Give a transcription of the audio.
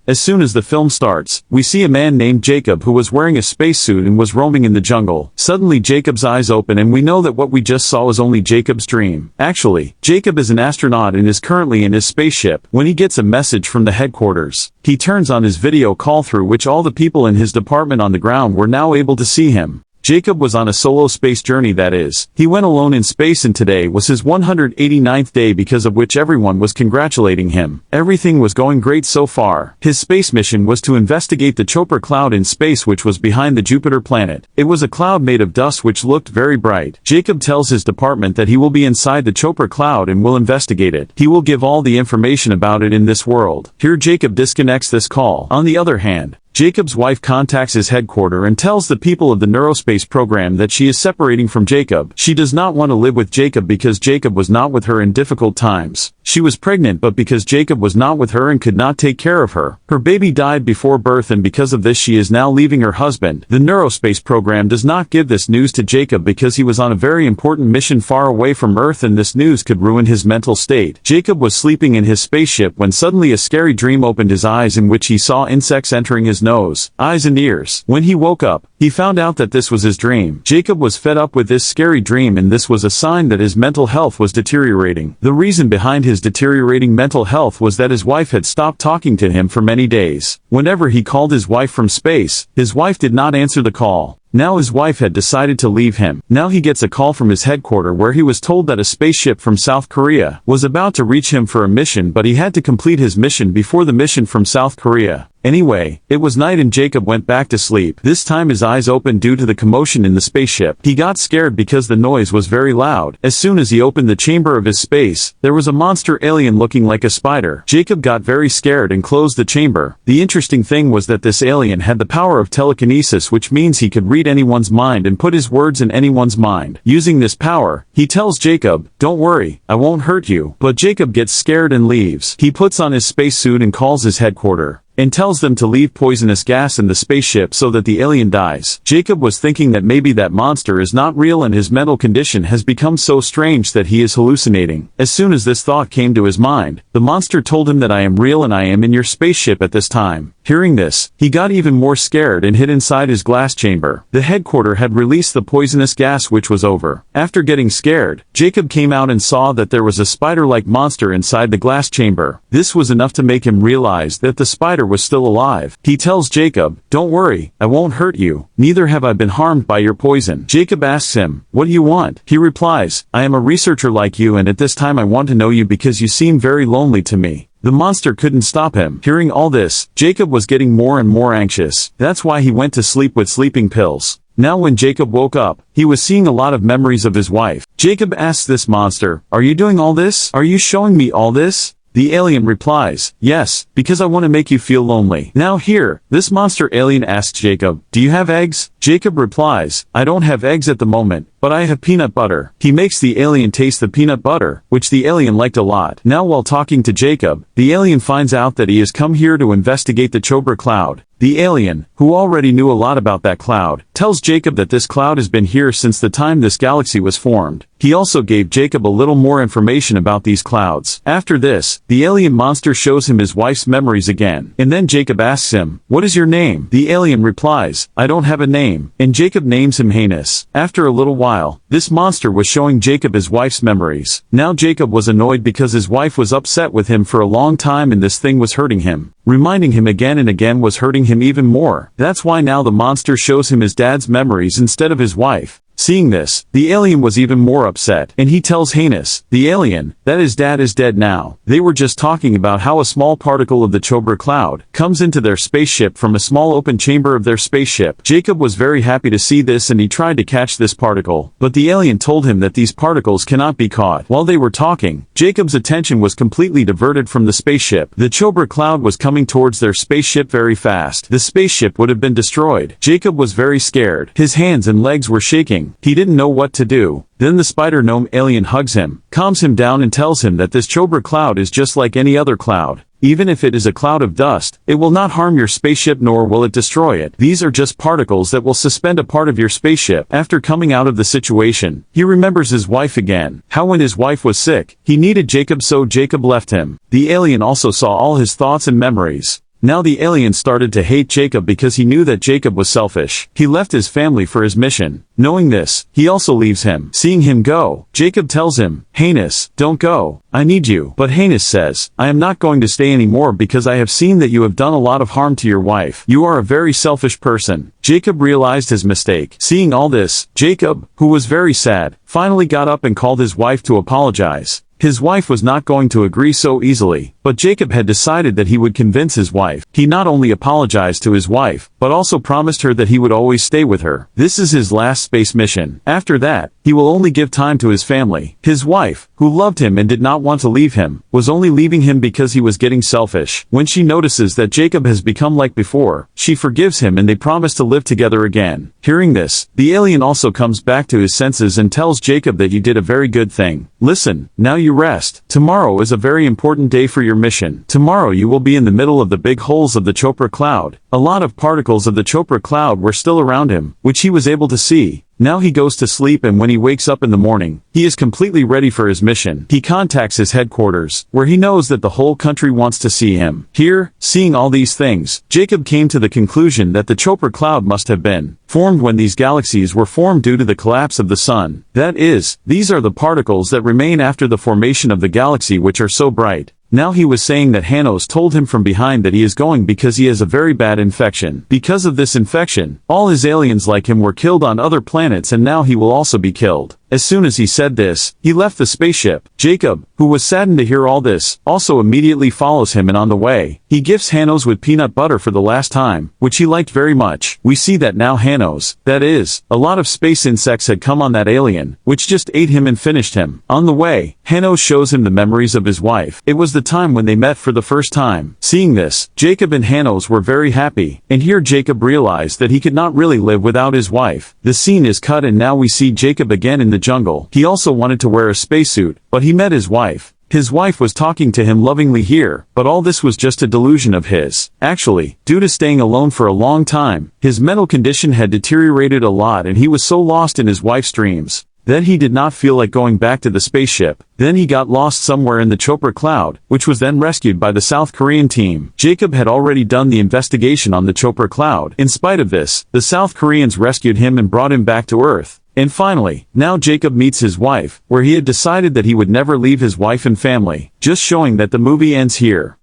As soon as the film starts, we see a man named Jacob who was wearing a spacesuit and was roaming in the jungle. Suddenly Jacob's eyes open and we know that what we just saw is only Jacob's dream. Actually, Jacob is an astronaut and is currently in his spaceship when he gets a message from the headquarters. He turns on his video call through which all the people in his department on the ground were now able to see him. Jacob was on a solo space journey, that is, he went alone in space, and today was his 189th day, because of which everyone was congratulating him. Everything was going great so far. His space mission was to investigate the Chopper cloud in space which was behind the Jupiter planet. It was a cloud made of dust which looked very bright. Jacob tells his department that he will be inside the Chopper cloud and will investigate it. He will give all the information about it in this world. Here Jacob disconnects this call. On the other hand, Jacob's wife contacts his headquarters and tells the people of the neurospace program that she is separating from Jacob. She does not want to live with Jacob because Jacob was not with her in difficult times. She was pregnant, but because Jacob was not with her and could not take care of her, her baby died before birth, and because of this she is now leaving her husband. The neurospace program does not give this news to Jacob because he was on a very important mission far away from Earth, and this news could ruin his mental state. Jacob was sleeping in his spaceship when suddenly a scary dream opened his eyes, in which he saw insects entering his nose, eyes and ears. When he woke up, he found out that this was his dream. Jacob was fed up with this scary dream, and this was a sign that his mental health was deteriorating. The reason behind his deteriorating mental health was that his wife had stopped talking to him for many days. Whenever he called his wife from space, his wife did not answer the call. Now his wife had decided to leave him. Now he gets a call from his headquarters where he was told that a spaceship from South Korea was about to reach him for a mission, but he had to complete his mission before the mission from South Korea. Anyway, it was night and Jacob went back to sleep. This time his eyes opened due to the commotion in the spaceship. He got scared because the noise was very loud. As soon as he opened the chamber of his space, there was a monster alien looking like a spider. Jacob got very scared and closed the chamber. The interesting thing was that this alien had the power of telekinesis, which means he could read anyone's mind and put his words in anyone's mind. Using this power, he tells Jacob, "Don't worry, I won't hurt you." But Jacob gets scared and leaves. He puts on his spacesuit and calls his headquarters and tells them to leave poisonous gas in the spaceship so that the alien dies. Jacob was thinking that maybe that monster is not real and his mental condition has become so strange that he is hallucinating. As soon as this thought came to his mind, the monster told him that I am real and I am in your spaceship at this time. Hearing this, he got even more scared and hid inside his glass chamber. The headquarters had released the poisonous gas, which was over. After getting scared, Jacob came out and saw that there was a spider-like monster inside the glass chamber. This was enough to make him realize that the spider was still alive. He tells Jacob, "Don't worry, I won't hurt you. Neither have I been harmed by your poison." Jacob asks him, "What do you want?" He replies, "I am a researcher like you, and at this time I want to know you because you seem very lonely to me." The monster couldn't stop him. Hearing all this, Jacob was getting more and more anxious. That's why he went to sleep with sleeping pills. Now when Jacob woke up, he was seeing a lot of memories of his wife. Jacob asks this monster, "Are you doing all this? Are you showing me all this?" The alien replies, "Yes, because I want to make you feel lonely." Now here, this monster alien asks Jacob, "Do you have eggs?" Jacob replies, "I don't have eggs at the moment, but I have peanut butter." He makes the alien taste the peanut butter, which the alien liked a lot. Now while talking to Jacob, the alien finds out that he has come here to investigate the Chopper cloud. The alien, who already knew a lot about that cloud, tells Jacob that this cloud has been here since the time this galaxy was formed. He also gave Jacob a little more information about these clouds. After this, the alien monster shows him his wife's memories again. And then Jacob asks him, "What is your name?" The alien replies, "I don't have a name." And Jacob names him Heinous. After a little while, this monster was showing Jacob his wife's memories. Now Jacob was annoyed because his wife was upset with him for a long time and this thing was hurting him. Reminding him again and again was hurting him even more. That's why now the monster shows him his dad's memories instead of his wife. Seeing this, the alien was even more upset, and he tells Heinous, the alien, that his dad is dead now. They were just talking about how a small particle of the Chopper cloud comes into their spaceship from a small open chamber of their spaceship. Jacob was very happy to see this and he tried to catch this particle, but the alien told him that these particles cannot be caught. While they were talking, Jacob's attention was completely diverted from the spaceship. The Chopper cloud was coming towards their spaceship very fast. The spaceship would have been destroyed. Jacob was very scared. His hands and legs were shaking. He didn't know what to do. Then the spider gnome alien hugs him, calms him down and tells him that this Chopper cloud is just like any other cloud. Even if it is a cloud of dust, it will not harm your spaceship nor will it destroy it. These are just particles that will suspend a part of your spaceship. After coming out of the situation, he remembers his wife again. How when his wife was sick, he needed Jacob so Jacob left him. The alien also saw all his thoughts and memories. Now the alien started to hate Jacob because he knew that Jacob was selfish. He left his family for his mission. Knowing this, he also leaves him. Seeing him go, Jacob tells him, "Heinous, don't go. I need you." But Heinous says, "I am not going to stay anymore because I have seen that you have done a lot of harm to your wife. You are a very selfish person." Jacob realized his mistake. Seeing all this, Jacob, who was very sad, finally got up and called his wife to apologize. His wife was not going to agree so easily, but Jacob had decided that he would convince his wife. He not only apologized to his wife, but also promised her that he would always stay with her. This is his last space mission. After that, he will only give time to his family. His wife, who loved him and did not want to leave him, was only leaving him because he was getting selfish. When she notices that Jacob has become like before, she forgives him and they promise to live together again. Hearing this, the alien also comes back to his senses and tells Jacob that you did a very good thing. Listen, now you rest. Tomorrow is a very important day for your mission. Tomorrow you will be in the middle of the big holes of the Chopra cloud. A lot of particles of the Chopra cloud were still around him, which he was able to see. Now he goes to sleep, and when he wakes up in the morning, he is completely ready for his mission. He contacts his headquarters, where he knows that the whole country wants to see him. Here, seeing all these things, Jacob came to the conclusion that the Chopra cloud must have been formed when these galaxies were formed due to the collapse of the sun. That is, these are the particles that remain after the formation of the galaxy, which are so bright. Now he was saying that Hanos told him from behind that he is going because he has a very bad infection. Because of this infection, all his aliens like him were killed on other planets, and now he will also be killed. As soon as he said this, he left the spaceship. Jacob, who was saddened to hear all this, also immediately follows him, and on the way, he gifts Hanos with peanut butter for the last time, which he liked very much. We see that now Hanos, that is, a lot of space insects had come on that alien, which just ate him and finished him. On the way, Hanos shows him the memories of his wife. It was the time when they met for the first time. Seeing this, Jacob and Hanos were very happy, and here Jacob realized that he could not really live without his wife. The scene is cut, and now we see Jacob again in the jungle. He also wanted to wear a spacesuit, but he met his wife. His wife was talking to him lovingly here, but all this was just a delusion of his. Actually, due to staying alone for a long time, his mental condition had deteriorated a lot, and he was so lost in his wife's dreams that he did not feel like going back to the spaceship. Then he got lost somewhere in the Chopra cloud, which was then rescued by the South Korean team. Jacob had already done the investigation on the Chopra cloud. In spite of this, the South Koreans rescued him and brought him back to Earth. And finally, now Jacob meets his wife, where he had decided that he would never leave his wife and family, just showing that the movie ends here.